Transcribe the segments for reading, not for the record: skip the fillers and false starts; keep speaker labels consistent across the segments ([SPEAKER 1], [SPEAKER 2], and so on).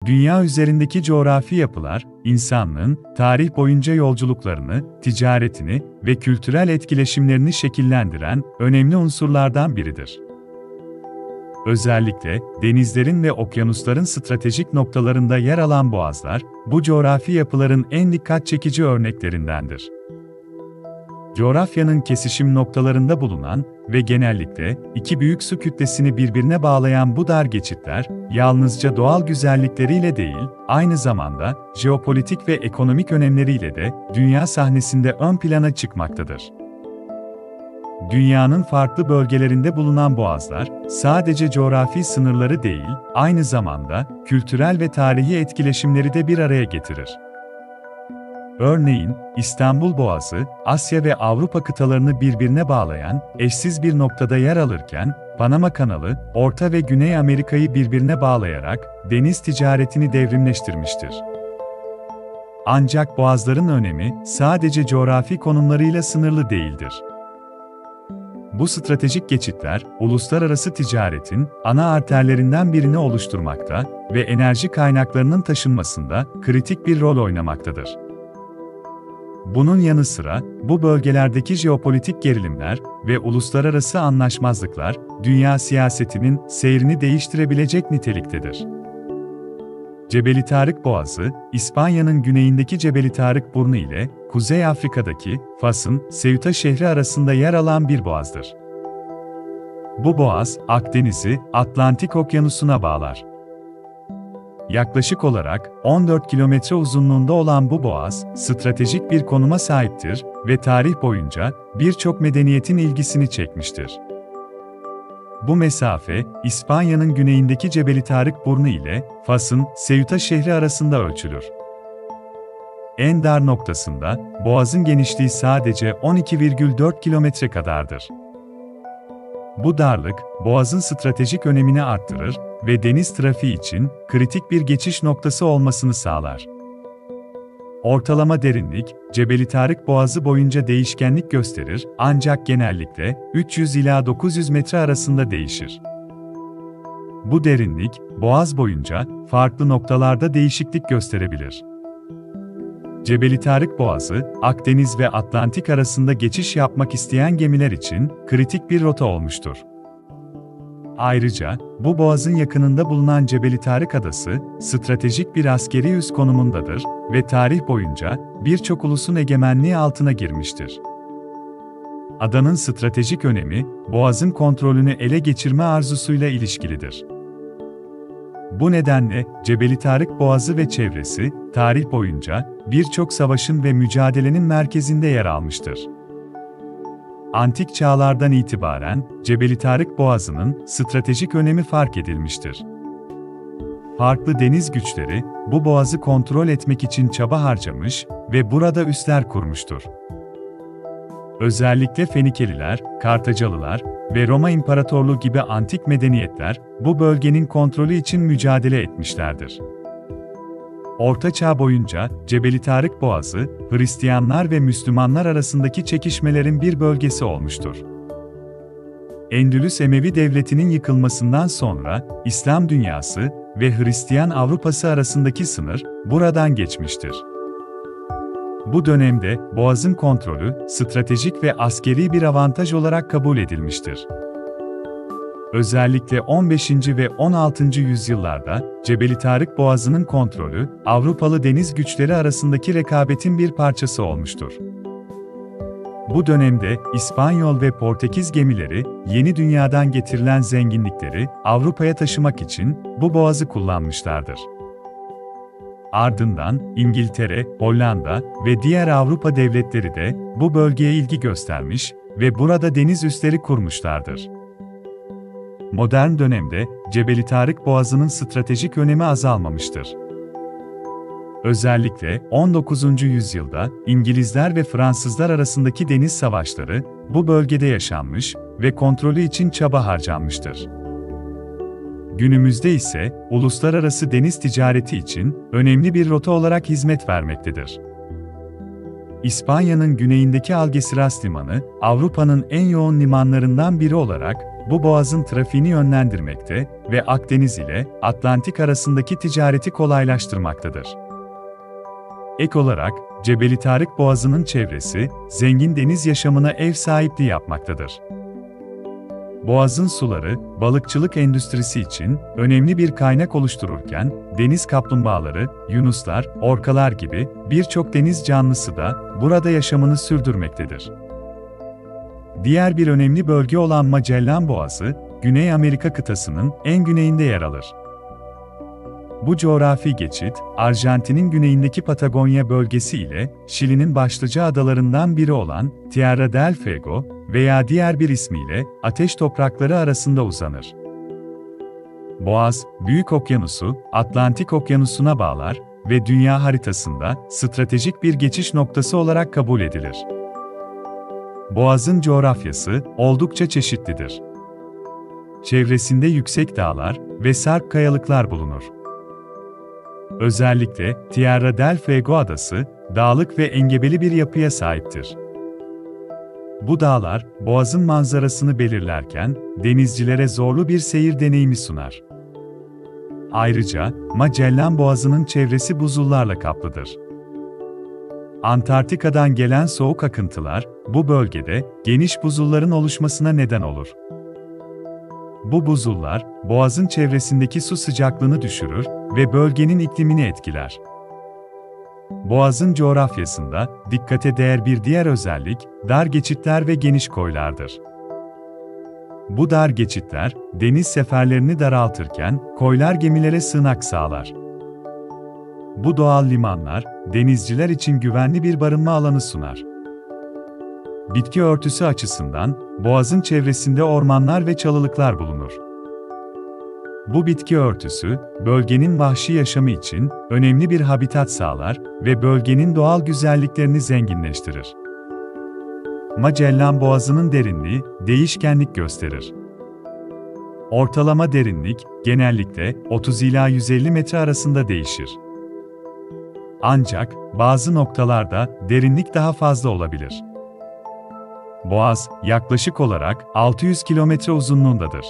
[SPEAKER 1] Dünya üzerindeki coğrafi yapılar, insanlığın tarih boyunca yolculuklarını, ticaretini ve kültürel etkileşimlerini şekillendiren önemli unsurlardan biridir. Özellikle denizlerin ve okyanusların stratejik noktalarında yer alan boğazlar, bu coğrafi yapıların en dikkat çekici örneklerindendir. Coğrafyanın kesişim noktalarında bulunan ve genellikle iki büyük su kütlesini birbirine bağlayan bu dar geçitler, yalnızca doğal güzellikleriyle değil, aynı zamanda jeopolitik ve ekonomik önemleriyle de dünya sahnesinde ön plana çıkmaktadır. Dünyanın farklı bölgelerinde bulunan boğazlar, sadece coğrafi sınırları değil, aynı zamanda kültürel ve tarihi etkileşimleri de bir araya getirir. Örneğin, İstanbul Boğazı, Asya ve Avrupa kıtalarını birbirine bağlayan eşsiz bir noktada yer alırken, Panama Kanalı, Orta ve Güney Amerika'yı birbirine bağlayarak deniz ticaretini devrimleştirmiştir. Ancak boğazların önemi sadece coğrafi konumlarıyla sınırlı değildir. Bu stratejik geçitler, uluslararası ticaretin ana arterlerinden birini oluşturmakta ve enerji kaynaklarının taşınmasında kritik bir rol oynamaktadır. Bunun yanı sıra, bu bölgelerdeki jeopolitik gerilimler ve uluslararası anlaşmazlıklar, dünya siyasetinin seyrini değiştirebilecek niteliktedir. Cebeli Tarık Boğazı, İspanya'nın güneyindeki Cebeli Tarık Burnu ile Kuzey Afrika'daki Fas'ın Ceuta şehri arasında yer alan bir boğazdır. Bu boğaz, Akdeniz'i Atlantik Okyanusu'na bağlar. Yaklaşık olarak 14 kilometre uzunluğunda olan bu boğaz, stratejik bir konuma sahiptir ve tarih boyunca birçok medeniyetin ilgisini çekmiştir. Bu mesafe, İspanya'nın güneyindeki Cebeli Tarık Burnu ile Fas'ın Ceuta şehri arasında ölçülür. En dar noktasında, boğazın genişliği sadece 12,4 kilometre kadardır. Bu darlık, boğazın stratejik önemini arttırır ve deniz trafiği için kritik bir geçiş noktası olmasını sağlar. Ortalama derinlik, Cebeli Tarık Boğazı boyunca değişkenlik gösterir, ancak genellikle 300 ila 900 metre arasında değişir. Bu derinlik, boğaz boyunca farklı noktalarda değişiklik gösterebilir. Cebeli Tarık Boğazı, Akdeniz ve Atlantik arasında geçiş yapmak isteyen gemiler için kritik bir rota olmuştur. Ayrıca, bu boğazın yakınında bulunan Cebeli Tarık Adası, stratejik bir askeri üs konumundadır ve tarih boyunca birçok ulusun egemenliği altına girmiştir. Adanın stratejik önemi, boğazın kontrolünü ele geçirme arzusuyla ilişkilidir. Bu nedenle, Cebeli Tarık Boğazı ve çevresi, tarih boyunca birçok savaşın ve mücadelenin merkezinde yer almıştır. Antik çağlardan itibaren, Cebeli Tarık Boğazı'nın stratejik önemi fark edilmiştir. Farklı deniz güçleri, bu boğazı kontrol etmek için çaba harcamış ve burada üsler kurmuştur. Özellikle Fenikeliler, Kartacalılar ve Roma İmparatorluğu gibi antik medeniyetler, bu bölgenin kontrolü için mücadele etmişlerdir. Orta Çağ boyunca, Cebeli Tarık Boğazı, Hristiyanlar ve Müslümanlar arasındaki çekişmelerin bir bölgesi olmuştur. Endülüs Emevi Devleti'nin yıkılmasından sonra, İslam dünyası ve Hristiyan Avrupası arasındaki sınır, buradan geçmiştir. Bu dönemde, boğazın kontrolü, stratejik ve askeri bir avantaj olarak kabul edilmiştir. Özellikle 15. ve 16. yüzyıllarda, Cebeli Tarık Boğazı'nın kontrolü, Avrupalı deniz güçleri arasındaki rekabetin bir parçası olmuştur. Bu dönemde, İspanyol ve Portekiz gemileri, yeni dünyadan getirilen zenginlikleri Avrupa'ya taşımak için bu boğazı kullanmışlardır. Ardından, İngiltere, Hollanda ve diğer Avrupa devletleri de bu bölgeye ilgi göstermiş ve burada deniz üsleri kurmuşlardır. Modern dönemde, Cebeli Tarık Boğazı'nın stratejik önemi azalmamıştır. Özellikle 19. yüzyılda İngilizler ve Fransızlar arasındaki deniz savaşları bu bölgede yaşanmış ve kontrolü için çaba harcanmıştır. Günümüzde ise uluslararası deniz ticareti için önemli bir rota olarak hizmet vermektedir. İspanya'nın güneyindeki Algeciras Limanı, Avrupa'nın en yoğun limanlarından biri olarak bu boğazın trafiğini yönlendirmekte ve Akdeniz ile Atlantik arasındaki ticareti kolaylaştırmaktadır. Ek olarak, Cebeli Tarık Boğazı'nın çevresi, zengin deniz yaşamına ev sahipliği yapmaktadır. Boğazın suları, balıkçılık endüstrisi için önemli bir kaynak oluştururken, deniz kaplumbağaları, yunuslar, orkalar gibi birçok deniz canlısı da burada yaşamını sürdürmektedir. Diğer bir önemli bölge olan Magellan Boğazı, Güney Amerika kıtasının en güneyinde yer alır. Bu coğrafi geçit, Arjantin'in güneyindeki Patagonya bölgesi ile Şili'nin başlıca adalarından biri olan Tierra del Fuego veya diğer bir ismiyle Ateş Toprakları arasında uzanır. Boğaz, Büyük Okyanusu, Atlantik Okyanusu'na bağlar ve dünya haritasında stratejik bir geçiş noktası olarak kabul edilir. Boğazın coğrafyası oldukça çeşitlidir. Çevresinde yüksek dağlar ve sarp kayalıklar bulunur. Özellikle Tierra del Fuego adası, dağlık ve engebeli bir yapıya sahiptir. Bu dağlar, boğazın manzarasını belirlerken, denizcilere zorlu bir seyir deneyimi sunar. Ayrıca, Magellan Boğazı'nın çevresi buzullarla kaplıdır. Antarktika'dan gelen soğuk akıntılar, bu bölgede geniş buzulların oluşmasına neden olur. Bu buzullar, boğazın çevresindeki su sıcaklığını düşürür ve bölgenin iklimini etkiler. Boğazın coğrafyasında dikkate değer bir diğer özellik, dar geçitler ve geniş koylardır. Bu dar geçitler, deniz seferlerini daraltırken, koylar gemilere sığınak sağlar. Bu doğal limanlar, denizciler için güvenli bir barınma alanı sunar. Bitki örtüsü açısından, boğazın çevresinde ormanlar ve çalılıklar bulunur. Bu bitki örtüsü, bölgenin vahşi yaşamı için önemli bir habitat sağlar ve bölgenin doğal güzelliklerini zenginleştirir. Magellan Boğazı'nın derinliği, değişkenlik gösterir. Ortalama derinlik, genellikle 30 ila 150 metre arasında değişir. Ancak, bazı noktalarda derinlik daha fazla olabilir. Boğaz, yaklaşık olarak 600 kilometre uzunluğundadır.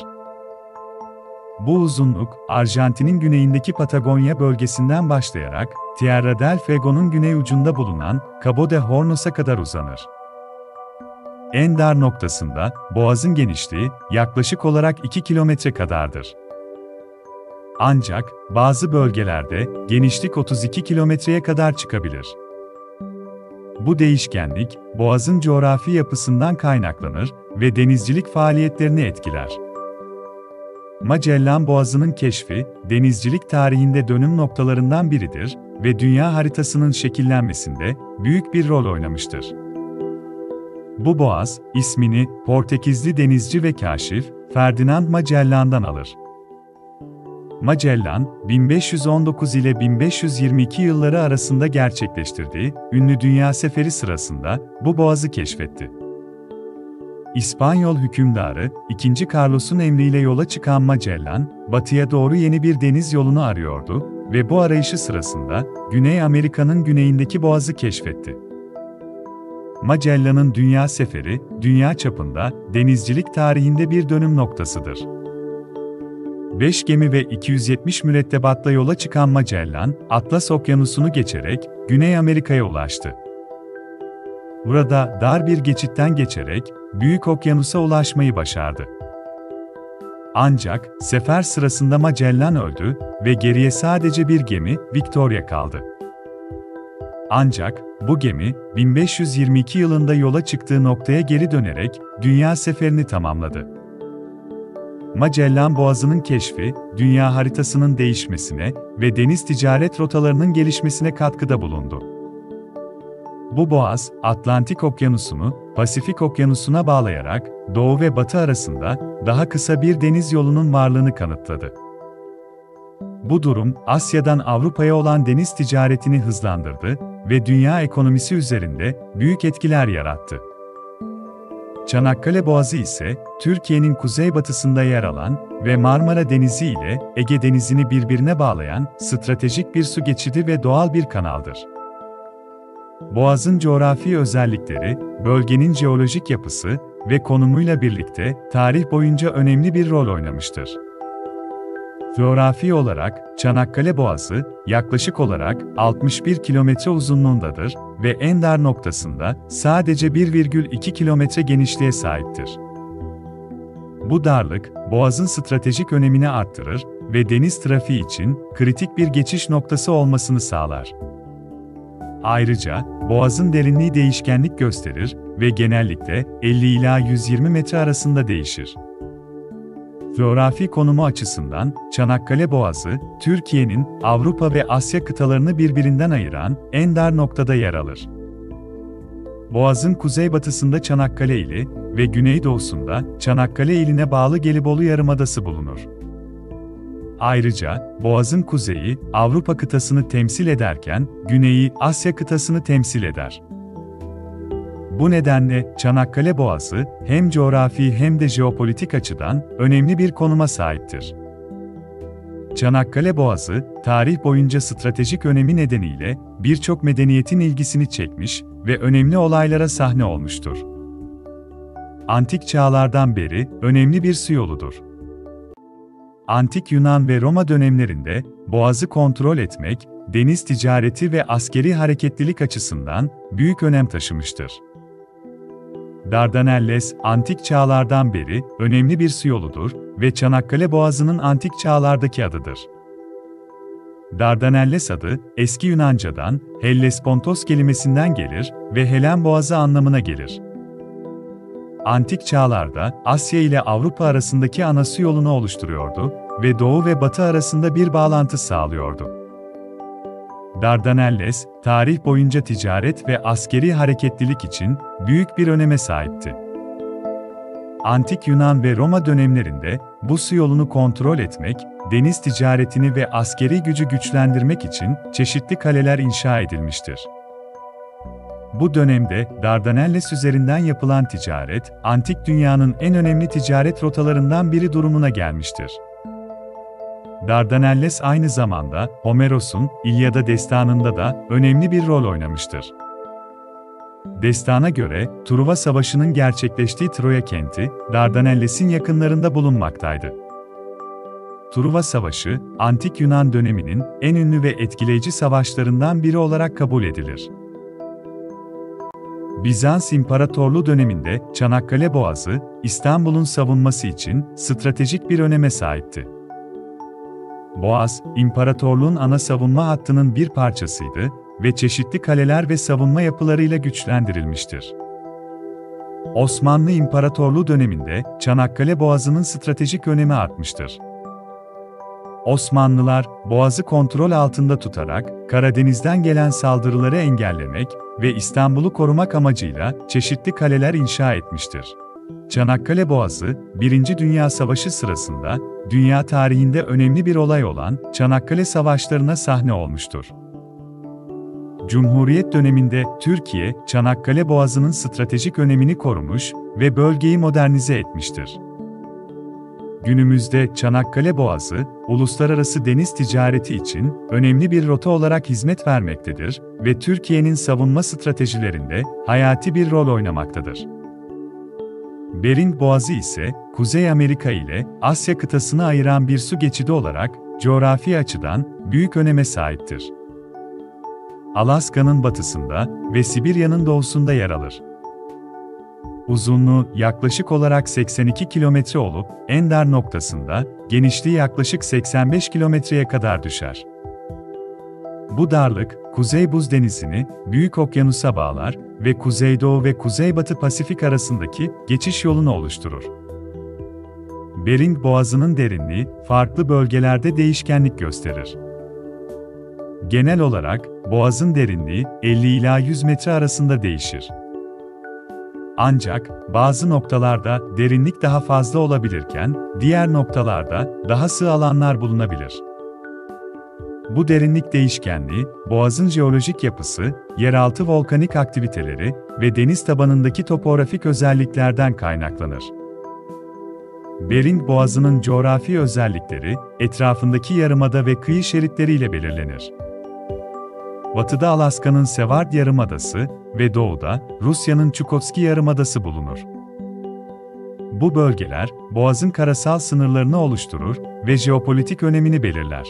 [SPEAKER 1] Bu uzunluk, Arjantin'in güneyindeki Patagonya bölgesinden başlayarak, Tierra del Fuego'nun güney ucunda bulunan Cabo de Hornos'a kadar uzanır. En dar noktasında, boğazın genişliği yaklaşık olarak 2 kilometre kadardır. Ancak, bazı bölgelerde genişlik 32 kilometreye kadar çıkabilir. Bu değişkenlik, boğazın coğrafi yapısından kaynaklanır ve denizcilik faaliyetlerini etkiler. Magellan Boğazı'nın keşfi, denizcilik tarihinde dönüm noktalarından biridir ve dünya haritasının şekillenmesinde büyük bir rol oynamıştır. Bu boğaz, ismini Portekizli denizci ve kaşif Ferdinand Magellan'dan alır. Magellan, 1519 ile 1522 yılları arasında gerçekleştirdiği ünlü dünya seferi sırasında bu boğazı keşfetti. İspanyol hükümdarı 2. Carlos'un emriyle yola çıkan Magellan, batıya doğru yeni bir deniz yolunu arıyordu ve bu arayışı sırasında Güney Amerika'nın güneyindeki boğazı keşfetti. Magellan'ın dünya seferi, dünya çapında denizcilik tarihinde bir dönüm noktasıdır. 5 gemi ve 270 mürettebatla yola çıkan Magellan, Atlas Okyanusu'nu geçerek Güney Amerika'ya ulaştı. Burada dar bir geçitten geçerek Büyük Okyanus'a ulaşmayı başardı. Ancak sefer sırasında Magellan öldü ve geriye sadece bir gemi, Victoria kaldı. Ancak bu gemi 1522 yılında yola çıktığı noktaya geri dönerek dünya seferini tamamladı. Magellan Boğazı'nın keşfi, dünya haritasının değişmesine ve deniz ticaret rotalarının gelişmesine katkıda bulundu. Bu boğaz, Atlantik Okyanusu'nu Pasifik Okyanusu'na bağlayarak doğu ve batı arasında daha kısa bir deniz yolunun varlığını kanıtladı. Bu durum, Asya'dan Avrupa'ya olan deniz ticaretini hızlandırdı ve dünya ekonomisi üzerinde büyük etkiler yarattı. Çanakkale Boğazı ise, Türkiye'nin kuzeybatısında yer alan ve Marmara Denizi ile Ege Denizi'ni birbirine bağlayan stratejik bir su geçidi ve doğal bir kanaldır. Boğazın coğrafi özellikleri, bölgenin jeolojik yapısı ve konumuyla birlikte tarih boyunca önemli bir rol oynamıştır. Coğrafi olarak Çanakkale Boğazı yaklaşık olarak 61 kilometre uzunluğundadır ve en dar noktasında sadece 1,2 kilometre genişliğe sahiptir. Bu darlık, Boğaz'ın stratejik önemini arttırır ve deniz trafiği için kritik bir geçiş noktası olmasını sağlar. Ayrıca, Boğaz'ın derinliği değişkenlik gösterir ve genellikle 50 ila 120 metre arasında değişir. Coğrafi konumu açısından Çanakkale Boğazı, Türkiye'nin Avrupa ve Asya kıtalarını birbirinden ayıran en dar noktada yer alır. Boğazın kuzeybatısında Çanakkale ili ve güneydoğusunda Çanakkale iline bağlı Gelibolu Yarımadası bulunur. Ayrıca, Boğaz'ın kuzeyi Avrupa kıtasını temsil ederken, güneyi Asya kıtasını temsil eder. Bu nedenle Çanakkale Boğazı hem coğrafi hem de jeopolitik açıdan önemli bir konuma sahiptir. Çanakkale Boğazı, tarih boyunca stratejik önemi nedeniyle birçok medeniyetin ilgisini çekmiş ve önemli olaylara sahne olmuştur. Antik çağlardan beri önemli bir su yoludur. Antik Yunan ve Roma dönemlerinde Boğaz'ı kontrol etmek, deniz ticareti ve askeri hareketlilik açısından büyük önem taşımıştır. Dardanelles, antik çağlardan beri önemli bir su yoludur ve Çanakkale Boğazı'nın antik çağlardaki adıdır. Dardanelles adı, eski Yunanca'dan Hellespontos kelimesinden gelir ve Helen Boğazı anlamına gelir. Antik çağlarda Asya ile Avrupa arasındaki ana su yolunu oluşturuyordu ve Doğu ve Batı arasında bir bağlantı sağlıyordu. Dardanelles, tarih boyunca ticaret ve askeri hareketlilik için büyük bir öneme sahipti. Antik Yunan ve Roma dönemlerinde bu su yolunu kontrol etmek, deniz ticaretini ve askeri gücü güçlendirmek için çeşitli kaleler inşa edilmiştir. Bu dönemde Dardanelles üzerinden yapılan ticaret, antik dünyanın en önemli ticaret rotalarından biri durumuna gelmiştir. Dardanelles aynı zamanda Homeros'un İlyada destanında da önemli bir rol oynamıştır. Destana göre Truva Savaşı'nın gerçekleştiği Troya kenti Dardanelles'in yakınlarında bulunmaktaydı. Truva Savaşı, Antik Yunan döneminin en ünlü ve etkileyici savaşlarından biri olarak kabul edilir. Bizans İmparatorluğu döneminde Çanakkale Boğazı, İstanbul'un savunması için stratejik bir öneme sahipti. Boğaz, imparatorluğun ana savunma hattının bir parçasıydı ve çeşitli kaleler ve savunma yapılarıyla güçlendirilmiştir. Osmanlı İmparatorluğu döneminde Çanakkale Boğazı'nın stratejik önemi artmıştır. Osmanlılar, Boğaz'ı kontrol altında tutarak Karadeniz'den gelen saldırıları engellemek ve İstanbul'u korumak amacıyla çeşitli kaleler inşa etmiştir. Çanakkale Boğazı, 1. Dünya Savaşı sırasında dünya tarihinde önemli bir olay olan Çanakkale Savaşları'na sahne olmuştur. Cumhuriyet döneminde Türkiye, Çanakkale Boğazı'nın stratejik önemini korumuş ve bölgeyi modernize etmiştir. Günümüzde Çanakkale Boğazı, uluslararası deniz ticareti için önemli bir rota olarak hizmet vermektedir ve Türkiye'nin savunma stratejilerinde hayati bir rol oynamaktadır. Bering Boğazı ise, Kuzey Amerika ile Asya kıtasını ayıran bir su geçidi olarak coğrafi açıdan büyük öneme sahiptir. Alaska'nın batısında ve Sibirya'nın doğusunda yer alır. Uzunluğu yaklaşık olarak 82 kilometre olup, en dar noktasında genişliği yaklaşık 85 kilometreye kadar düşer. Bu darlık, Kuzey Buz Denizi'ni Büyük Okyanus'a bağlar ve Kuzeydoğu ve Kuzeybatı Pasifik arasındaki geçiş yolunu oluşturur. Bering Boğazı'nın derinliği, farklı bölgelerde değişkenlik gösterir. Genel olarak, Boğaz'ın derinliği 50 ila 100 metre arasında değişir. Ancak, bazı noktalarda derinlik daha fazla olabilirken, diğer noktalarda daha sığ alanlar bulunabilir. Bu derinlik değişkenliği, Boğaz'ın jeolojik yapısı, yeraltı volkanik aktiviteleri ve deniz tabanındaki topografik özelliklerden kaynaklanır. Bering Boğazı'nın coğrafi özellikleri, etrafındaki yarımada ve kıyı şeritleriyle belirlenir. batıda Alaska'nın Seward Yarımadası ve doğuda Rusya'nın Çukotski Yarımadası bulunur. Bu bölgeler, Boğaz'ın karasal sınırlarını oluşturur ve jeopolitik önemini belirler.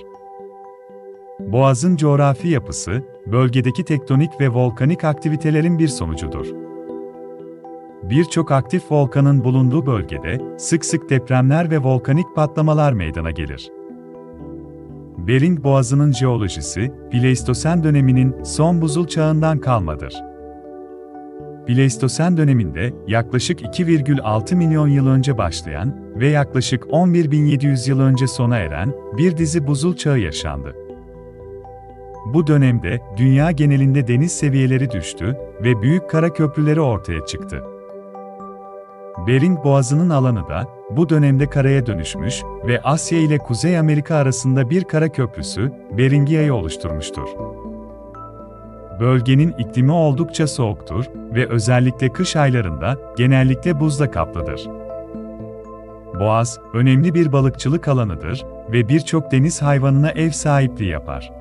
[SPEAKER 1] Boğaz'ın coğrafi yapısı, bölgedeki tektonik ve volkanik aktivitelerin bir sonucudur. Birçok aktif volkanın bulunduğu bölgede sık sık depremler ve volkanik patlamalar meydana gelir. Bering Boğazı'nın jeolojisi, Pleistosen döneminin son buzul çağından kalmadır. Pleistosen döneminde yaklaşık 2,6 milyon yıl önce başlayan ve yaklaşık 11.700 yıl önce sona eren bir dizi buzul çağı yaşandı. Bu dönemde dünya genelinde deniz seviyeleri düştü ve büyük kara köprüleri ortaya çıktı. Bering Boğazı'nın alanı da bu dönemde karaya dönüşmüş ve Asya ile Kuzey Amerika arasında bir kara köprüsü, Bering Yayı oluşturmuştur. Bölgenin iklimi oldukça soğuktur ve özellikle kış aylarında genellikle buzla kaplıdır. Boğaz, önemli bir balıkçılık alanıdır ve birçok deniz hayvanına ev sahipliği yapar.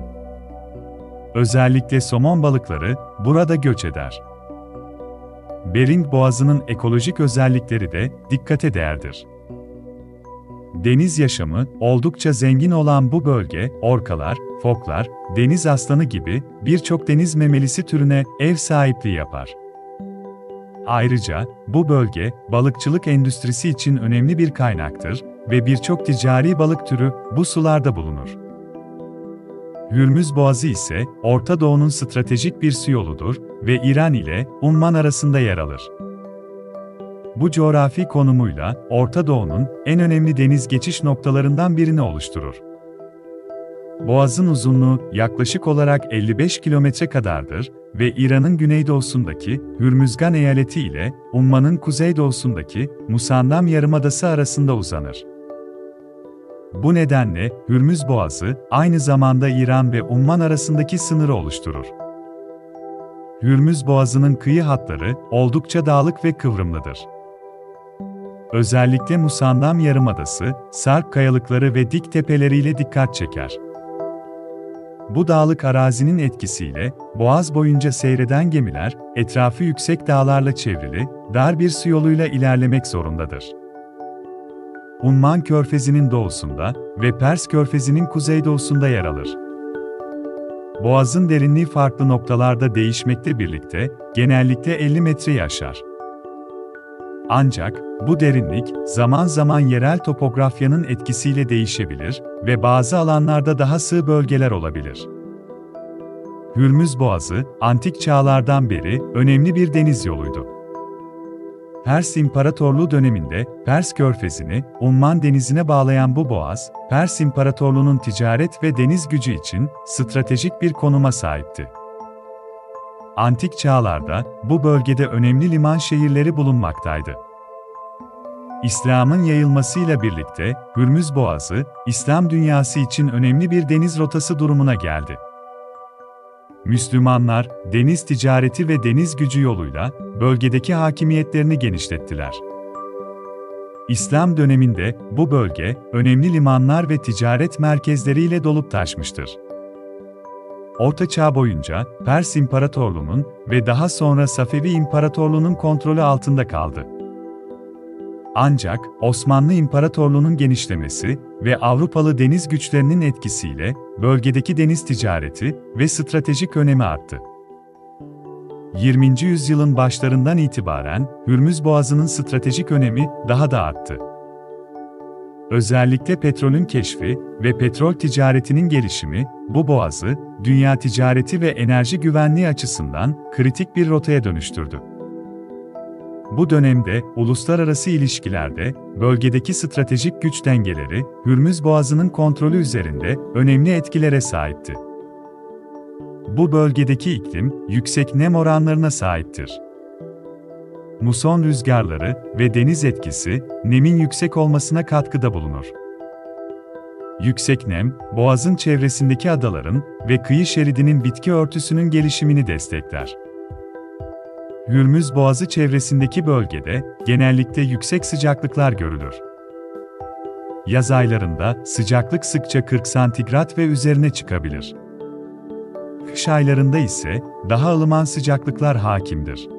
[SPEAKER 1] Özellikle somon balıkları burada göç eder. Bering Boğazı'nın ekolojik özellikleri de dikkate değerdir. Deniz yaşamı oldukça zengin olan bu bölge, orkalar, foklar, deniz aslanı gibi birçok deniz memelisi türüne ev sahipliği yapar. Ayrıca, bu bölge, balıkçılık endüstrisi için önemli bir kaynaktır ve birçok ticari balık türü bu sularda bulunur. Hürmüz Boğazı ise, Orta Doğu'nun stratejik bir su yoludur ve İran ile Umman arasında yer alır. Bu coğrafi konumuyla, Orta Doğu'nun en önemli deniz geçiş noktalarından birini oluşturur. Boğazın uzunluğu yaklaşık olarak 55 kilometre kadardır ve İran'ın güneydoğusundaki Hürmüzgan eyaleti ile Umman'ın kuzeydoğusundaki Musandam Yarımadası arasında uzanır. Bu nedenle Hürmüz Boğazı aynı zamanda İran ve Umman arasındaki sınırı oluşturur. Hürmüz Boğazı'nın kıyı hatları oldukça dağlık ve kıvrımlıdır. Özellikle Musandam Yarımadası, sarp kayalıkları ve dik tepeleriyle dikkat çeker. Bu dağlık arazinin etkisiyle, Boğaz boyunca seyreden gemiler, etrafı yüksek dağlarla çevrili, dar bir su yoluyla ilerlemek zorundadır. Umman Körfezi'nin doğusunda ve Pers Körfezi'nin kuzeydoğusunda yer alır. Boğazın derinliği farklı noktalarda değişmekle birlikte, genellikle 50 metreyi aşar. Ancak, bu derinlik, zaman zaman yerel topografyanın etkisiyle değişebilir ve bazı alanlarda daha sığ bölgeler olabilir. Hürmüz Boğazı, antik çağlardan beri önemli bir deniz yoluydu. Pers İmparatorluğu döneminde Pers Körfezi'ni Umman Denizi'ne bağlayan bu boğaz, Pers İmparatorluğu'nun ticaret ve deniz gücü için stratejik bir konuma sahipti. Antik çağlarda bu bölgede önemli liman şehirleri bulunmaktaydı. İslam'ın yayılmasıyla birlikte Hürmüz Boğazı, İslam dünyası için önemli bir deniz rotası durumuna geldi. Müslümanlar, deniz ticareti ve deniz gücü yoluyla bölgedeki hakimiyetlerini genişlettiler. İslam döneminde bu bölge, önemli limanlar ve ticaret merkezleriyle dolup taşmıştır. Orta Çağ boyunca Pers İmparatorluğu'nun ve daha sonra Safevi İmparatorluğu'nun kontrolü altında kaldı. Ancak Osmanlı İmparatorluğu'nun genişlemesi ve Avrupalı deniz güçlerinin etkisiyle bölgedeki deniz ticareti ve stratejik önemi arttı. 20. yüzyılın başlarından itibaren Hürmüz Boğazı'nın stratejik önemi daha da arttı. Özellikle petrolün keşfi ve petrol ticaretinin gelişimi, bu boğazı, dünya ticareti ve enerji güvenliği açısından kritik bir rotaya dönüştürdü. Bu dönemde, uluslararası ilişkilerde, bölgedeki stratejik güç dengeleri, Hürmüz Boğazı'nın kontrolü üzerinde önemli etkilere sahipti. Bu bölgedeki iklim, yüksek nem oranlarına sahiptir. Muson rüzgarları ve deniz etkisi, nemin yüksek olmasına katkıda bulunur. Yüksek nem, boğazın çevresindeki adaların ve kıyı şeridinin bitki örtüsünün gelişimini destekler. Hürmüz Boğazı çevresindeki bölgede genellikle yüksek sıcaklıklar görülür. Yaz aylarında sıcaklık sıkça 40 santigrat ve üzerine çıkabilir. Kış aylarında ise daha ılıman sıcaklıklar hakimdir.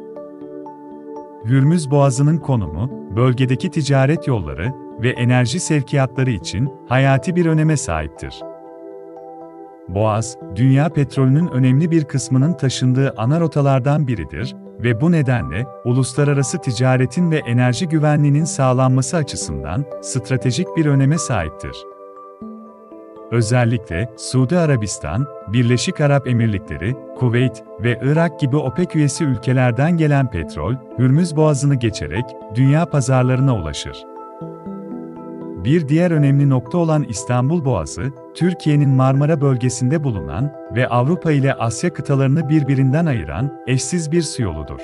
[SPEAKER 1] Hürmüz Boğazı'nın konumu, bölgedeki ticaret yolları ve enerji sevkiyatları için hayati bir öneme sahiptir. Boğaz, dünya petrolünün önemli bir kısmının taşındığı ana rotalardan biridir ve bu nedenle uluslararası ticaretin ve enerji güvenliğinin sağlanması açısından stratejik bir öneme sahiptir. Özellikle Suudi Arabistan, Birleşik Arap Emirlikleri, Kuveyt ve Irak gibi OPEC üyesi ülkelerden gelen petrol, Hürmüz Boğazı'nı geçerek dünya pazarlarına ulaşır. Bir diğer önemli nokta olan İstanbul Boğazı, Türkiye'nin Marmara bölgesinde bulunan ve Avrupa ile Asya kıtalarını birbirinden ayıran eşsiz bir su yoludur.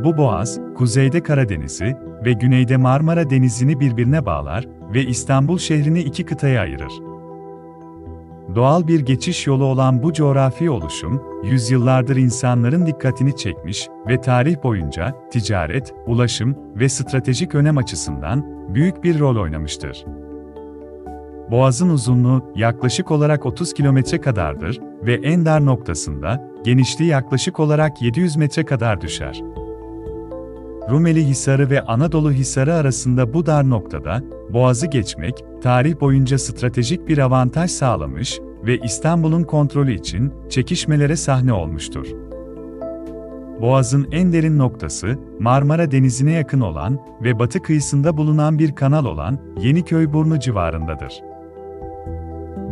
[SPEAKER 1] Bu boğaz, kuzeyde Karadeniz'i ve güneyde Marmara Denizi'ni birbirine bağlar ve İstanbul şehrini iki kıtaya ayırır. Doğal bir geçiş yolu olan bu coğrafi oluşum, yüzyıllardır insanların dikkatini çekmiş ve tarih boyunca ticaret, ulaşım ve stratejik önem açısından büyük bir rol oynamıştır. Boğazın uzunluğu yaklaşık olarak 30 kilometre kadardır ve en dar noktasında genişliği yaklaşık olarak 700 metre kadar düşer. Rumeli Hisarı ve Anadolu Hisarı arasında bu dar noktada boğazı geçmek, tarih boyunca stratejik bir avantaj sağlamış ve İstanbul'un kontrolü için çekişmelere sahne olmuştur. Boğazın en derin noktası, Marmara Denizi'ne yakın olan ve batı kıyısında bulunan bir kanal olan Yeniköyburnu civarındadır.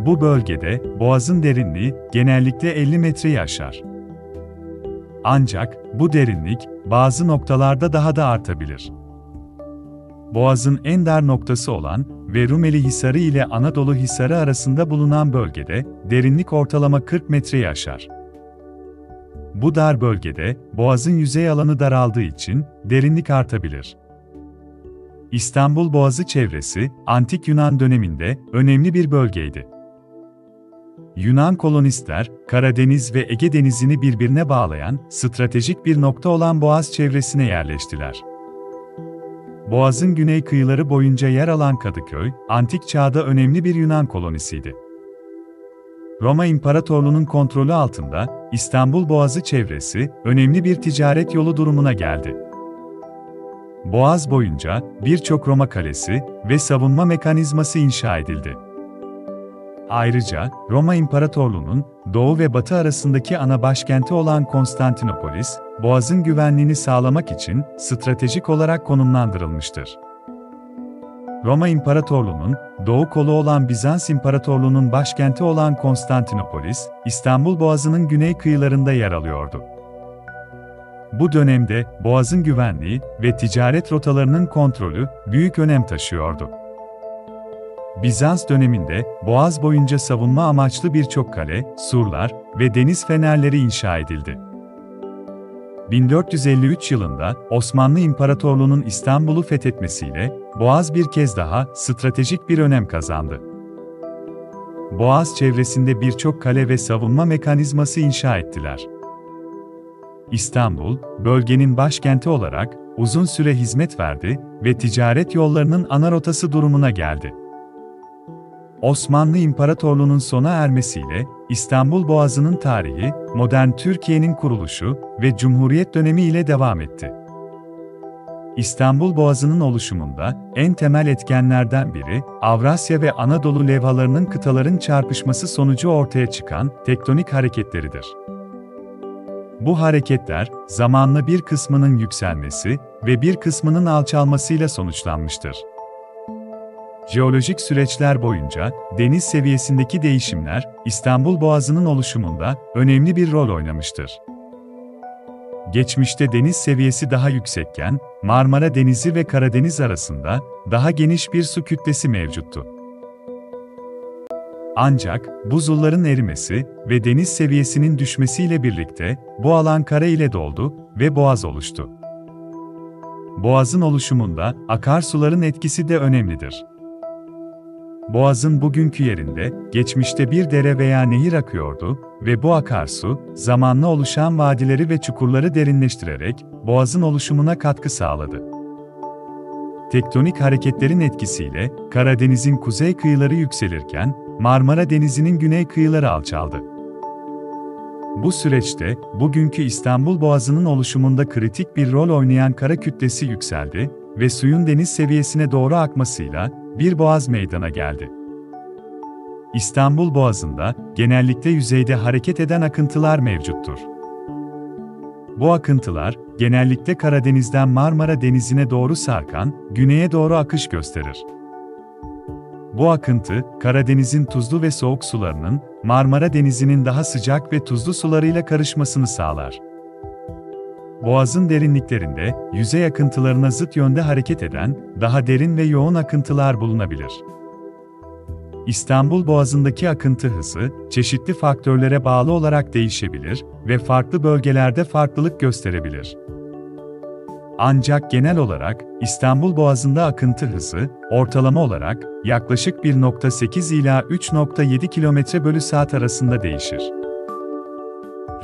[SPEAKER 1] Bu bölgede boğazın derinliği genellikle 50 metreyi aşar. Ancak bu derinlik bazı noktalarda daha da artabilir. Boğazın en dar noktası olan ve Rumeli Hisarı ile Anadolu Hisarı arasında bulunan bölgede derinlik ortalama 40 metreyi aşar. Bu dar bölgede boğazın yüzey alanı daraldığı için derinlik artabilir. İstanbul Boğazı çevresi, Antik Yunan döneminde önemli bir bölgeydi. Yunan kolonistler, Karadeniz ve Ege Denizi'ni birbirine bağlayan stratejik bir nokta olan Boğaz çevresine yerleştiler. Boğaz'ın güney kıyıları boyunca yer alan Kadıköy, antik çağda önemli bir Yunan kolonisiydi. Roma İmparatorluğu'nun kontrolü altında İstanbul Boğazı çevresi önemli bir ticaret yolu durumuna geldi. Boğaz boyunca birçok Roma kalesi ve savunma mekanizması inşa edildi. Ayrıca, Roma İmparatorluğu'nun doğu ve batı arasındaki ana başkenti olan Konstantinopolis, Boğaz'ın güvenliğini sağlamak için stratejik olarak konumlandırılmıştır. Roma İmparatorluğu'nun doğu kolu olan Bizans İmparatorluğu'nun başkenti olan Konstantinopolis, İstanbul Boğazı'nın güney kıyılarında yer alıyordu. Bu dönemde Boğaz'ın güvenliği ve ticaret rotalarının kontrolü büyük önem taşıyordu. Bizans döneminde Boğaz boyunca savunma amaçlı birçok kale, surlar ve deniz fenerleri inşa edildi. 1453 yılında Osmanlı İmparatorluğu'nun İstanbul'u fethetmesiyle Boğaz bir kez daha stratejik bir önem kazandı. Boğaz çevresinde birçok kale ve savunma mekanizması inşa ettiler. İstanbul, bölgenin başkenti olarak uzun süre hizmet verdi ve ticaret yollarının ana rotası durumuna geldi. Osmanlı İmparatorluğu'nun sona ermesiyle İstanbul Boğazı'nın tarihi, modern Türkiye'nin kuruluşu ve Cumhuriyet dönemi ile devam etti. İstanbul Boğazı'nın oluşumunda en temel etkenlerden biri, Avrasya ve Anadolu levhalarının kıtaların çarpışması sonucu ortaya çıkan tektonik hareketleridir. Bu hareketler, zamanla bir kısmının yükselmesi ve bir kısmının alçalmasıyla sonuçlanmıştır. Jeolojik süreçler boyunca deniz seviyesindeki değişimler İstanbul Boğazı'nın oluşumunda önemli bir rol oynamıştır. Geçmişte deniz seviyesi daha yüksekken Marmara Denizi ve Karadeniz arasında daha geniş bir su kütlesi mevcuttu. Ancak buzulların erimesi ve deniz seviyesinin düşmesiyle birlikte bu alan kara ile doldu ve boğaz oluştu. Boğazın oluşumunda akarsuların etkisi de önemlidir. Boğazın bugünkü yerinde, geçmişte bir dere veya nehir akıyordu ve bu akarsu, zamanla oluşan vadileri ve çukurları derinleştirerek, boğazın oluşumuna katkı sağladı. Tektonik hareketlerin etkisiyle, Karadeniz'in kuzey kıyıları yükselirken, Marmara Denizi'nin güney kıyıları alçaldı. Bu süreçte, bugünkü İstanbul Boğazı'nın oluşumunda kritik bir rol oynayan kara kütlesi yükseldi ve suyun deniz seviyesine doğru akmasıyla bir boğaz meydana geldi. İstanbul Boğazı'nda genellikle yüzeyde hareket eden akıntılar mevcuttur. Bu akıntılar, genellikle Karadeniz'den Marmara Denizi'ne doğru sarkan, güneye doğru akış gösterir. Bu akıntı, Karadeniz'in tuzlu ve soğuk sularının, Marmara Denizi'nin daha sıcak ve tuzlu sularıyla karışmasını sağlar. Boğazın derinliklerinde, yüzey akıntılarına zıt yönde hareket eden, daha derin ve yoğun akıntılar bulunabilir. İstanbul Boğazı'ndaki akıntı hızı, çeşitli faktörlere bağlı olarak değişebilir ve farklı bölgelerde farklılık gösterebilir. Ancak genel olarak, İstanbul Boğazı'nda akıntı hızı, ortalama olarak, yaklaşık 1,8 ila 3,7 km/saat arasında değişir.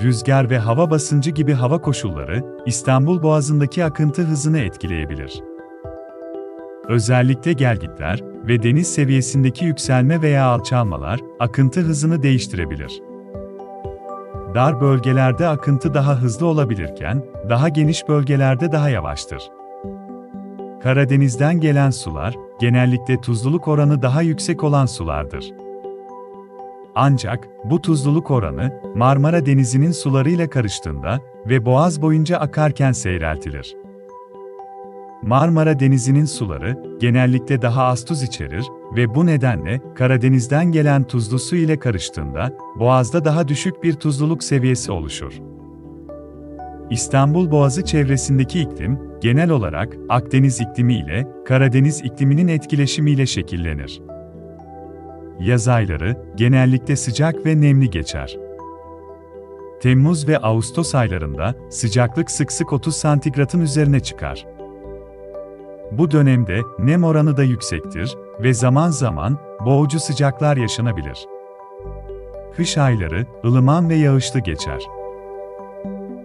[SPEAKER 1] Rüzgar ve hava basıncı gibi hava koşulları, İstanbul Boğazı'ndaki akıntı hızını etkileyebilir. Özellikle gelgitler ve deniz seviyesindeki yükselme veya alçalmalar, akıntı hızını değiştirebilir. Dar bölgelerde akıntı daha hızlı olabilirken, daha geniş bölgelerde daha yavaştır. Karadeniz'den gelen sular, genellikle tuzluluk oranı daha yüksek olan sulardır. Ancak, bu tuzluluk oranı, Marmara Denizi'nin sularıyla karıştığında ve boğaz boyunca akarken seyreltilir. Marmara Denizi'nin suları, genellikle daha az tuz içerir ve bu nedenle, Karadeniz'den gelen tuzlu su ile karıştığında, boğazda daha düşük bir tuzluluk seviyesi oluşur. İstanbul Boğazı çevresindeki iklim, genel olarak Akdeniz iklimi ile Karadeniz ikliminin etkileşimiyle şekillenir. Yaz ayları, genellikle sıcak ve nemli geçer. Temmuz ve Ağustos aylarında, sıcaklık sık sık 30 santigratın üzerine çıkar. Bu dönemde, nem oranı da yüksektir ve zaman zaman, boğucu sıcaklar yaşanabilir. Kış ayları, ılıman ve yağışlı geçer.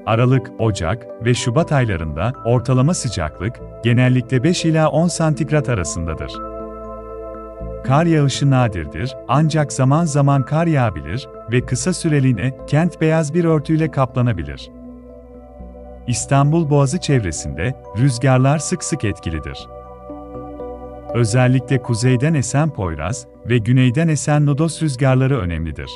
[SPEAKER 1] Aralık, Ocak ve Şubat aylarında, ortalama sıcaklık, genellikle 5 ila 10 santigrat arasındadır. Kar yağışı nadirdir, ancak zaman zaman kar yağabilir ve kısa süreliğine, kent beyaz bir örtüyle kaplanabilir. İstanbul Boğazı çevresinde, rüzgarlar sık sık etkilidir. Özellikle kuzeyden esen Poyraz ve güneyden esen Lodos rüzgarları önemlidir.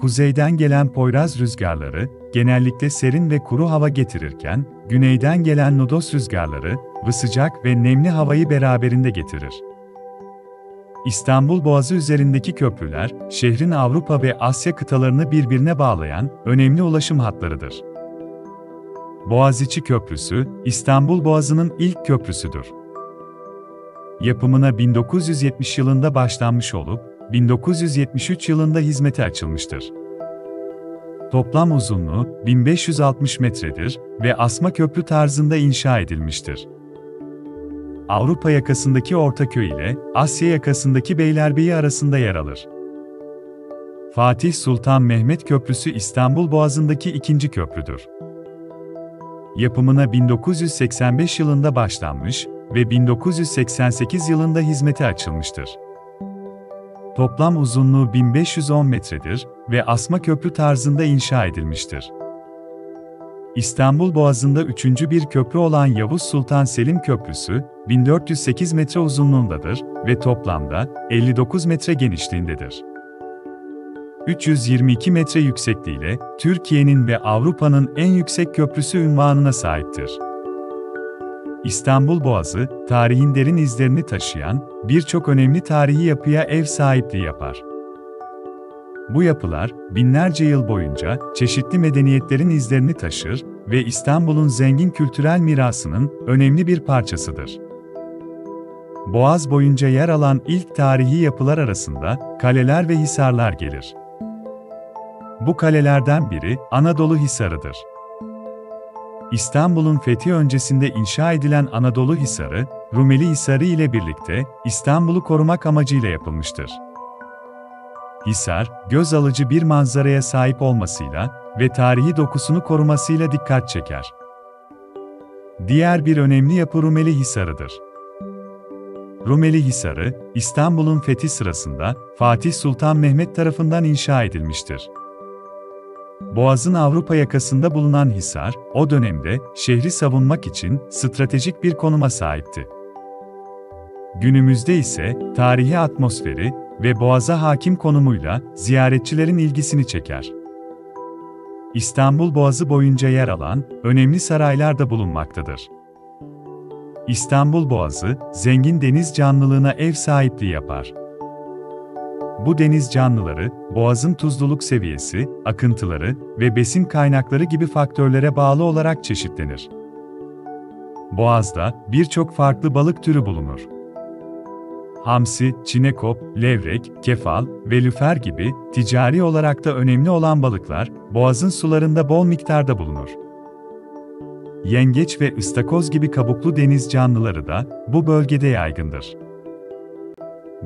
[SPEAKER 1] Kuzeyden gelen Poyraz rüzgarları, genellikle serin ve kuru hava getirirken, güneyden gelen Lodos rüzgarları, sıcak ve nemli havayı beraberinde getirir. İstanbul Boğazı üzerindeki köprüler, şehrin Avrupa ve Asya kıtalarını birbirine bağlayan önemli ulaşım hatlarıdır. Boğaziçi Köprüsü, İstanbul Boğazı'nın ilk köprüsüdür. Yapımına 1970 yılında başlanmış olup, 1973 yılında hizmete açılmıştır. Toplam uzunluğu 1560 metredir ve asma köprü tarzında inşa edilmiştir. Avrupa yakasındaki Ortaköy ile Asya yakasındaki Beylerbeyi arasında yer alır. Fatih Sultan Mehmet Köprüsü İstanbul Boğazı'ndaki ikinci köprüdür. Yapımına 1985 yılında başlanmış ve 1988 yılında hizmete açılmıştır. Toplam uzunluğu 1510 metredir ve asma köprü tarzında inşa edilmiştir. İstanbul Boğazı'nda üçüncü bir köprü olan Yavuz Sultan Selim Köprüsü, 1408 metre uzunluğundadır ve toplamda 59 metre genişliğindedir. 322 metre yüksekliğiyle Türkiye'nin ve Avrupa'nın en yüksek köprüsü unvanına sahiptir. İstanbul Boğazı, tarihin derin izlerini taşıyan birçok önemli tarihi yapıya ev sahipliği yapar. Bu yapılar, binlerce yıl boyunca çeşitli medeniyetlerin izlerini taşır ve İstanbul'un zengin kültürel mirasının önemli bir parçasıdır. Boğaz boyunca yer alan ilk tarihi yapılar arasında kaleler ve hisarlar gelir. Bu kalelerden biri Anadolu Hisarı'dır. İstanbul'un fethi öncesinde inşa edilen Anadolu Hisarı, Rumeli Hisarı ile birlikte İstanbul'u korumak amacıyla yapılmıştır. Hisar, göz alıcı bir manzaraya sahip olmasıyla ve tarihi dokusunu korumasıyla dikkat çeker. Diğer bir önemli yapı Rumeli Hisarı'dır. Rumeli Hisarı, İstanbul'un fethi sırasında Fatih Sultan Mehmet tarafından inşa edilmiştir. Boğaz'ın Avrupa yakasında bulunan Hisar, o dönemde şehri savunmak için stratejik bir konuma sahipti. Günümüzde ise tarihi atmosferi ve Boğaz'a hakim konumuyla ziyaretçilerin ilgisini çeker. İstanbul Boğazı boyunca yer alan önemli saraylar da bulunmaktadır. İstanbul Boğazı, zengin deniz canlılığına ev sahipliği yapar. Bu deniz canlıları, Boğaz'ın tuzluluk seviyesi, akıntıları ve besin kaynakları gibi faktörlere bağlı olarak çeşitlenir. Boğaz'da birçok farklı balık türü bulunur. Hamsi, çinekop, levrek, kefal ve lüfer gibi ticari olarak da önemli olan balıklar, Boğaz'ın sularında bol miktarda bulunur. Yengeç ve ıstakoz gibi kabuklu deniz canlıları da bu bölgede yaygındır.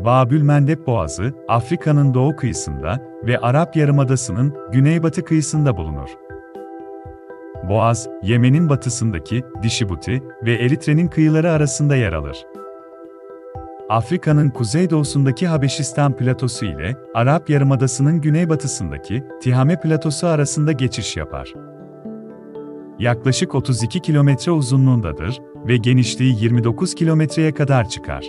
[SPEAKER 1] Babülmendeb Boğazı, Afrika'nın doğu kıyısında ve Arap Yarımadası'nın güneybatı kıyısında bulunur. Boğaz, Yemen'in batısındaki Dişibuti ve Eritre'nin kıyıları arasında yer alır. Afrika'nın kuzeydoğusundaki Habeşistan platosu ile Arap Yarımadası'nın güneybatısındaki Tihame platosu arasında geçiş yapar. Yaklaşık 32 kilometre uzunluğundadır ve genişliği 29 kilometreye kadar çıkar.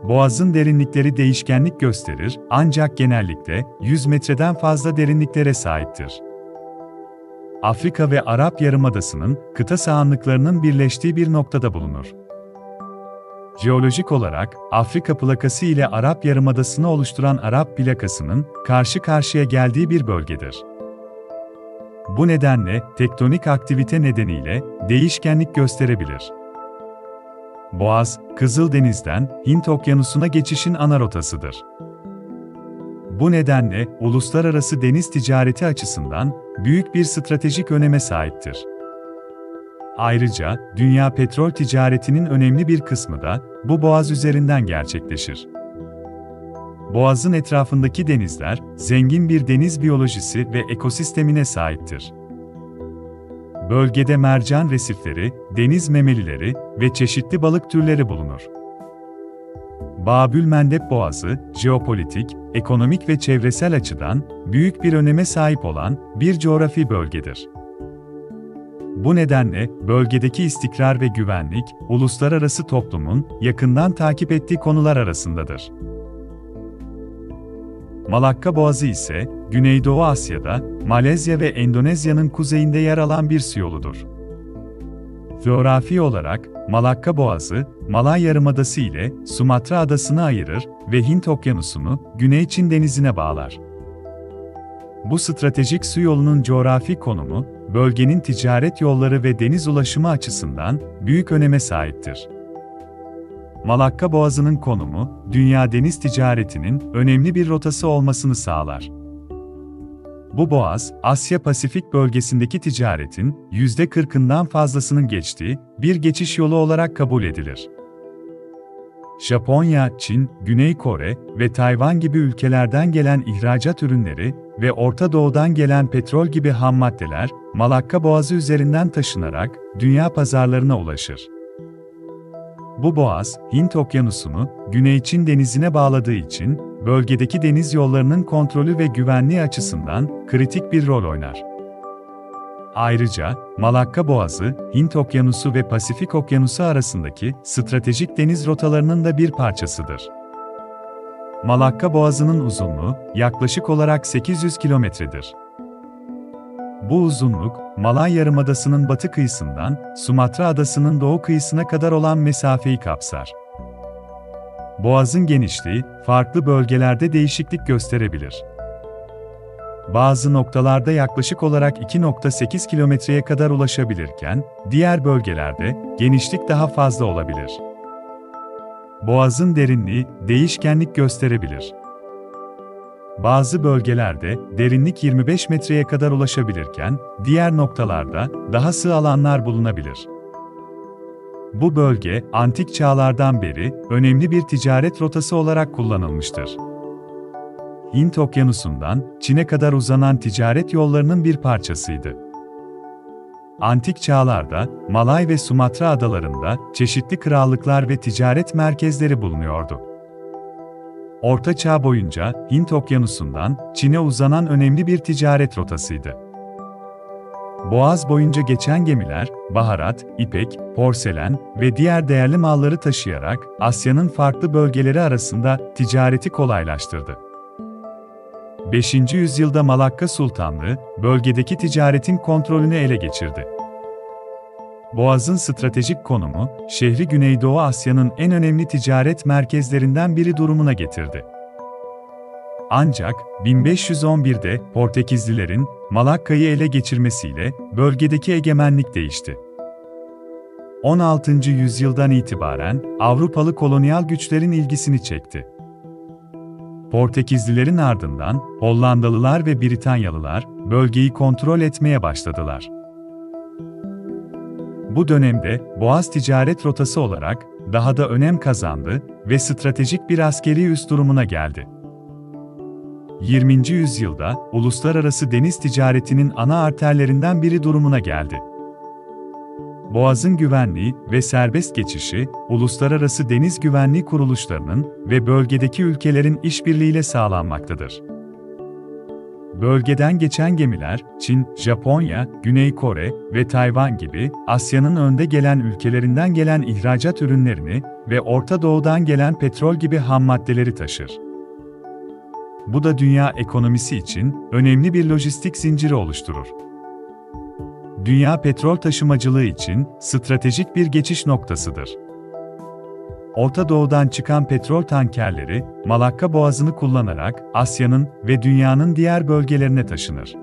[SPEAKER 1] Boğazın derinlikleri değişkenlik gösterir ancak genellikle 100 metreden fazla derinliklere sahiptir. Afrika ve Arap Yarımadası'nın kıta sahanlıklarının birleştiği bir noktada bulunur. Jeolojik olarak Afrika plakası ile Arap Yarımadası'nı oluşturan Arap plakasının karşı karşıya geldiği bir bölgedir. Bu nedenle tektonik aktivite nedeniyle değişkenlik gösterebilir. Boğaz, Kızıldeniz'den Hint Okyanusu'na geçişin ana rotasıdır. Bu nedenle uluslararası deniz ticareti açısından büyük bir stratejik öneme sahiptir. Ayrıca dünya petrol ticaretinin önemli bir kısmı da bu boğaz üzerinden gerçekleşir. Boğazın etrafındaki denizler zengin bir deniz biyolojisi ve ekosistemine sahiptir. Bölgede mercan resifleri, deniz memelileri ve çeşitli balık türleri bulunur. Babülmendeb Boğazı, jeopolitik, ekonomik ve çevresel açıdan büyük bir öneme sahip olan bir coğrafi bölgedir. Bu nedenle bölgedeki istikrar ve güvenlik, uluslararası toplumun yakından takip ettiği konular arasındadır. Malakka Boğazı ise, Güneydoğu Asya'da, Malezya ve Endonezya'nın kuzeyinde yer alan bir su yoludur. Coğrafi olarak, Malakka Boğazı, Malay Yarımadası ile Sumatra Adası'nı ayırır ve Hint Okyanusu'nu Güney Çin Denizi'ne bağlar. Bu stratejik su yolunun coğrafi konumu, bölgenin ticaret yolları ve deniz ulaşımı açısından büyük öneme sahiptir. Malakka Boğazı'nın konumu, dünya deniz ticaretinin önemli bir rotası olmasını sağlar. Bu boğaz, Asya-Pasifik bölgesindeki ticaretin %40'ından fazlasının geçtiği bir geçiş yolu olarak kabul edilir. Japonya, Çin, Güney Kore ve Tayvan gibi ülkelerden gelen ihracat ürünleri ve Orta Doğu'dan gelen petrol gibi hammaddeler, Malakka Boğazı üzerinden taşınarak dünya pazarlarına ulaşır. Bu boğaz, Hint Okyanusu'nu Güney Çin Denizi'ne bağladığı için, bölgedeki deniz yollarının kontrolü ve güvenliği açısından kritik bir rol oynar. Ayrıca, Malakka Boğazı, Hint Okyanusu ve Pasifik Okyanusu arasındaki stratejik deniz rotalarının da bir parçasıdır. Malakka Boğazı'nın uzunluğu yaklaşık olarak 800 kilometredir. Bu uzunluk, Malay Yarımadası'nın batı kıyısından Sumatra Adası'nın doğu kıyısına kadar olan mesafeyi kapsar. Boğazın genişliği, farklı bölgelerde değişiklik gösterebilir. Bazı noktalarda yaklaşık olarak 2,8 kilometreye kadar ulaşabilirken, diğer bölgelerde genişlik daha fazla olabilir. Boğazın derinliği, değişkenlik gösterebilir. Bazı bölgelerde derinlik 25 metreye kadar ulaşabilirken, diğer noktalarda daha sığ alanlar bulunabilir. Bu bölge, antik çağlardan beri önemli bir ticaret rotası olarak kullanılmıştır. Hint Okyanusu'ndan Çin'e kadar uzanan ticaret yollarının bir parçasıydı. Antik çağlarda, Malay ve Sumatra adalarında çeşitli krallıklar ve ticaret merkezleri bulunuyordu. Orta Çağ boyunca Hint Okyanusu'ndan Çin'e uzanan önemli bir ticaret rotasıydı. Boğaz boyunca geçen gemiler, baharat, ipek, porselen ve diğer değerli malları taşıyarak Asya'nın farklı bölgeleri arasında ticareti kolaylaştırdı. 5. yüzyılda Malakka Sultanlığı, bölgedeki ticaretin kontrolünü ele geçirdi. Boğaz'ın stratejik konumu, şehri Güneydoğu Asya'nın en önemli ticaret merkezlerinden biri durumuna getirdi. Ancak 1511'de Portekizlilerin Malakka'yı ele geçirmesiyle bölgedeki egemenlik değişti. 16. yüzyıldan itibaren Avrupalı kolonyal güçlerin ilgisini çekti. Portekizlilerin ardından Hollandalılar ve Britanyalılar bölgeyi kontrol etmeye başladılar. Bu dönemde Boğaz ticaret rotası olarak daha da önem kazandı ve stratejik bir askeri üs durumuna geldi. 20. yüzyılda uluslararası deniz ticaretinin ana arterlerinden biri durumuna geldi. Boğaz'ın güvenliği ve serbest geçişi, uluslararası deniz güvenliği kuruluşlarının ve bölgedeki ülkelerin işbirliğiyle sağlanmaktadır. Bölgeden geçen gemiler, Çin, Japonya, Güney Kore ve Tayvan gibi Asya'nın önde gelen ülkelerinden gelen ihracat ürünlerini ve Orta Doğu'dan gelen petrol gibi hammaddeleri taşır. Bu da dünya ekonomisi için önemli bir lojistik zinciri oluşturur. Dünya petrol taşımacılığı için stratejik bir geçiş noktasıdır. Orta Doğu'dan çıkan petrol tankerleri, Malakka Boğazı'nı kullanarak Asya'nın ve dünyanın diğer bölgelerine taşınır.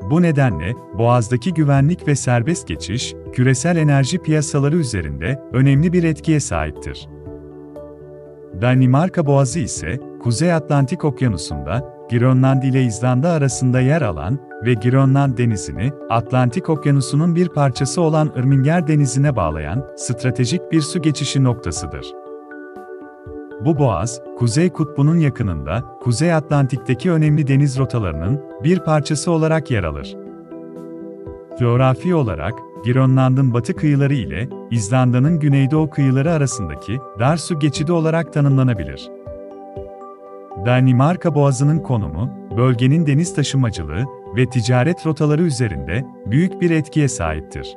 [SPEAKER 1] Bu nedenle, Boğaz'daki güvenlik ve serbest geçiş, küresel enerji piyasaları üzerinde önemli bir etkiye sahiptir. Danimarka Boğazı ise, Kuzey Atlantik Okyanusu'nda, Grönland ile İzlanda arasında yer alan ve Grönland Denizi'ni, Atlantik Okyanusu'nun bir parçası olan Irminger Denizi'ne bağlayan stratejik bir su geçişi noktasıdır. Bu boğaz, Kuzey Kutbu'nun yakınında, Kuzey Atlantik'teki önemli deniz rotalarının bir parçası olarak yer alır. Coğrafi olarak, Grönland'ın batı kıyıları ile İzlanda'nın güneydoğu kıyıları arasındaki dar su geçidi olarak tanımlanabilir. Danimarka Boğazı'nın konumu, bölgenin deniz taşımacılığı ve ticaret rotaları üzerinde büyük bir etkiye sahiptir.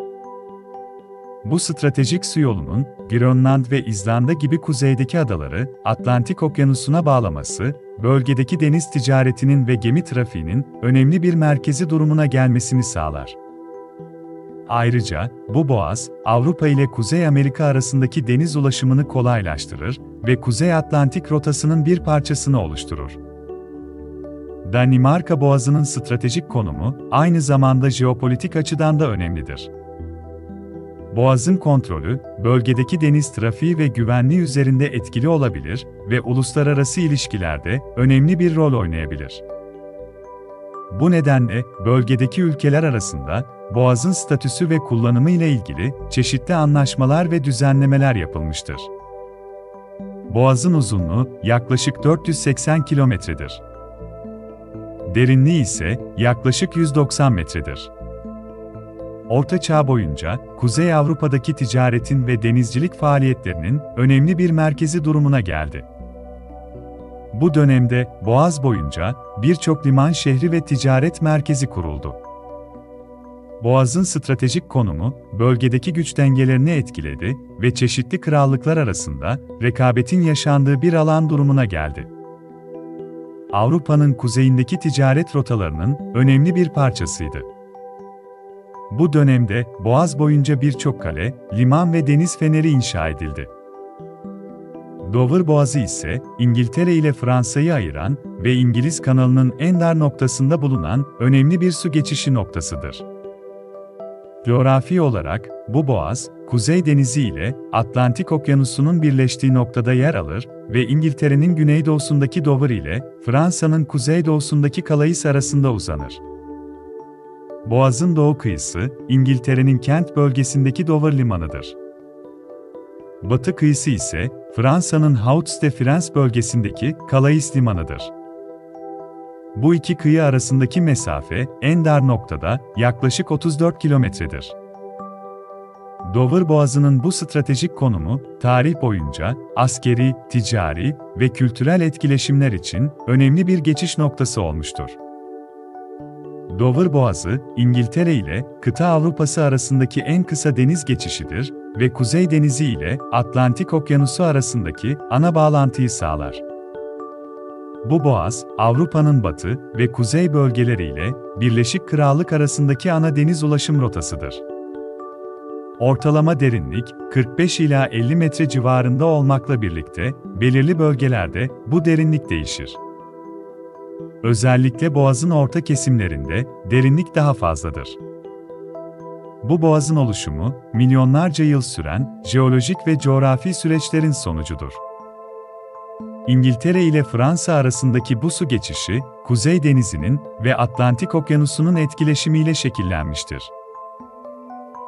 [SPEAKER 1] Bu stratejik su yolunun, Grönland ve İzlanda gibi kuzeydeki adaları Atlantik Okyanusu'na bağlaması, bölgedeki deniz ticaretinin ve gemi trafiğinin önemli bir merkezi durumuna gelmesini sağlar. Ayrıca, bu boğaz, Avrupa ile Kuzey Amerika arasındaki deniz ulaşımını kolaylaştırır ve Kuzey Atlantik rotasının bir parçasını oluşturur. Danimarka Boğazı'nın stratejik konumu, aynı zamanda jeopolitik açıdan da önemlidir. Boğaz'ın kontrolü, bölgedeki deniz trafiği ve güvenliği üzerinde etkili olabilir ve uluslararası ilişkilerde önemli bir rol oynayabilir. Bu nedenle, bölgedeki ülkeler arasında, Boğaz'ın statüsü ve kullanımı ile ilgili çeşitli anlaşmalar ve düzenlemeler yapılmıştır. Boğaz'ın uzunluğu yaklaşık 480 kilometredir. Derinliği ise yaklaşık 190 metredir. Orta Çağ boyunca, Kuzey Avrupa'daki ticaretin ve denizcilik faaliyetlerinin önemli bir merkezi durumuna geldi. Bu dönemde, Boğaz boyunca birçok liman şehri ve ticaret merkezi kuruldu. Boğaz'ın stratejik konumu, bölgedeki güç dengelerini etkiledi ve çeşitli krallıklar arasında rekabetin yaşandığı bir alan durumuna geldi. Avrupa'nın kuzeyindeki ticaret rotalarının önemli bir parçasıydı. Bu dönemde, Boğaz boyunca birçok kale, liman ve deniz feneri inşa edildi. Dover Boğazı ise, İngiltere ile Fransa'yı ayıran ve İngiliz Kanalı'nın en dar noktasında bulunan önemli bir su geçişi noktasıdır. Coğrafi olarak, bu boğaz, Kuzey Denizi ile Atlantik Okyanusu'nun birleştiği noktada yer alır ve İngiltere'nin güneydoğusundaki Dover ile Fransa'nın kuzeydoğusundaki Calais arasında uzanır. Boğaz'ın doğu kıyısı, İngiltere'nin Kent bölgesindeki Dover limanıdır. Batı kıyısı ise, Fransa'nın Hauts-de-France bölgesindeki Calais limanıdır. Bu iki kıyı arasındaki mesafe, en dar noktada yaklaşık 34 kilometredir. Dover Boğazı'nın bu stratejik konumu, tarih boyunca askeri, ticari ve kültürel etkileşimler için önemli bir geçiş noktası olmuştur. Dover Boğazı, İngiltere ile kıta Avrupası arasındaki en kısa deniz geçişidir ve Kuzey Denizi ile Atlantik Okyanusu arasındaki ana bağlantıyı sağlar. Bu boğaz, Avrupa'nın batı ve kuzey bölgeleri ile Birleşik Krallık arasındaki ana deniz ulaşım rotasıdır. Ortalama derinlik, 45 ila 50 metre civarında olmakla birlikte, belirli bölgelerde bu derinlik değişir. Özellikle boğazın orta kesimlerinde derinlik daha fazladır. Bu boğazın oluşumu, milyonlarca yıl süren jeolojik ve coğrafi süreçlerin sonucudur. İngiltere ile Fransa arasındaki bu su geçişi, Kuzey Denizi'nin ve Atlantik Okyanusu'nun etkileşimiyle şekillenmiştir.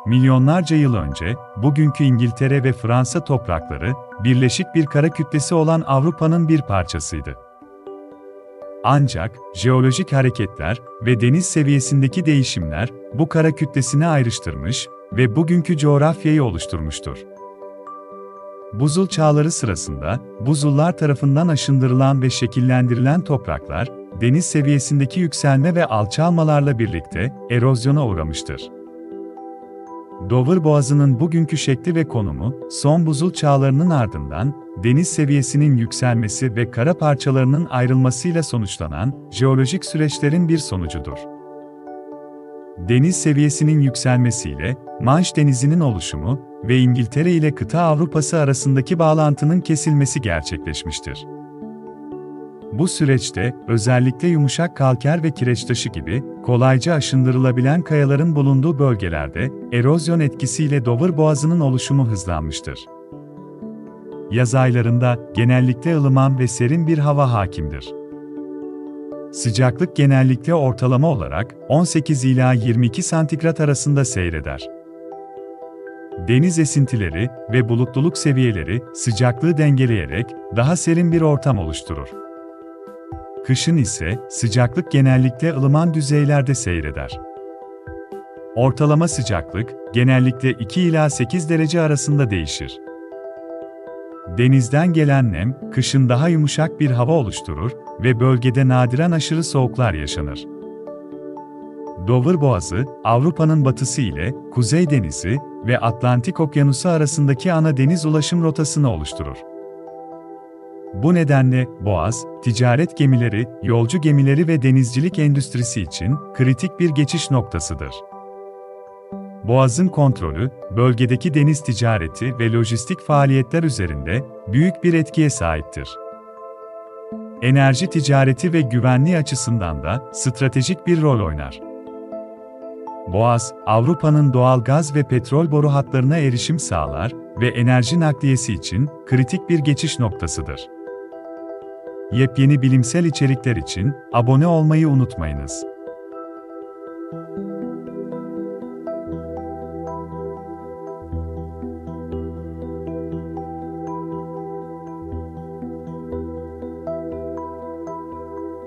[SPEAKER 1] Milyonlarca yıl önce, bugünkü İngiltere ve Fransa toprakları, birleşik bir kara kütlesi olan Avrupa'nın bir parçasıydı. Ancak, jeolojik hareketler ve deniz seviyesindeki değişimler, bu kara kütlesini ayrıştırmış ve bugünkü coğrafyayı oluşturmuştur. Buzul çağları sırasında, buzullar tarafından aşındırılan ve şekillendirilen topraklar, deniz seviyesindeki yükselme ve alçalmalarla birlikte erozyona uğramıştır. Dover Boğazı'nın bugünkü şekli ve konumu, son buzul çağlarının ardından, deniz seviyesinin yükselmesi ve kara parçalarının ayrılmasıyla sonuçlanan jeolojik süreçlerin bir sonucudur. Deniz seviyesinin yükselmesiyle, Manş Denizi'nin oluşumu ve İngiltere ile kıta Avrupası arasındaki bağlantının kesilmesi gerçekleşmiştir. Bu süreçte, özellikle yumuşak kalker ve kireçtaşı gibi, kolayca aşındırılabilen kayaların bulunduğu bölgelerde, erozyon etkisiyle Dover Boğazı'nın oluşumu hızlanmıştır. Yaz aylarında, genellikle ılıman ve serin bir hava hakimdir. Sıcaklık genellikle ortalama olarak 18 ila 22 santigrat arasında seyreder. Deniz esintileri ve bulutluluk seviyeleri sıcaklığı dengeleyerek daha serin bir ortam oluşturur. Kışın ise sıcaklık genellikle ılıman düzeylerde seyreder. Ortalama sıcaklık genellikle 2 ila 8 derece arasında değişir. Denizden gelen nem, kışın daha yumuşak bir hava oluşturur ve bölgede nadiren aşırı soğuklar yaşanır. Dover Boğazı, Avrupa'nın batısı ile Kuzey Denizi ve Atlantik Okyanusu arasındaki ana deniz ulaşım rotasını oluşturur. Bu nedenle boğaz, ticaret gemileri, yolcu gemileri ve denizcilik endüstrisi için kritik bir geçiş noktasıdır. Boğazın kontrolü, bölgedeki deniz ticareti ve lojistik faaliyetler üzerinde büyük bir etkiye sahiptir. Enerji ticareti ve güvenliği açısından da stratejik bir rol oynar. Boğaz, Avrupa'nın doğal gaz ve petrol boru hatlarına erişim sağlar ve enerji nakliyesi için kritik bir geçiş noktasıdır. Yepyeni bilimsel içerikler için abone olmayı unutmayınız.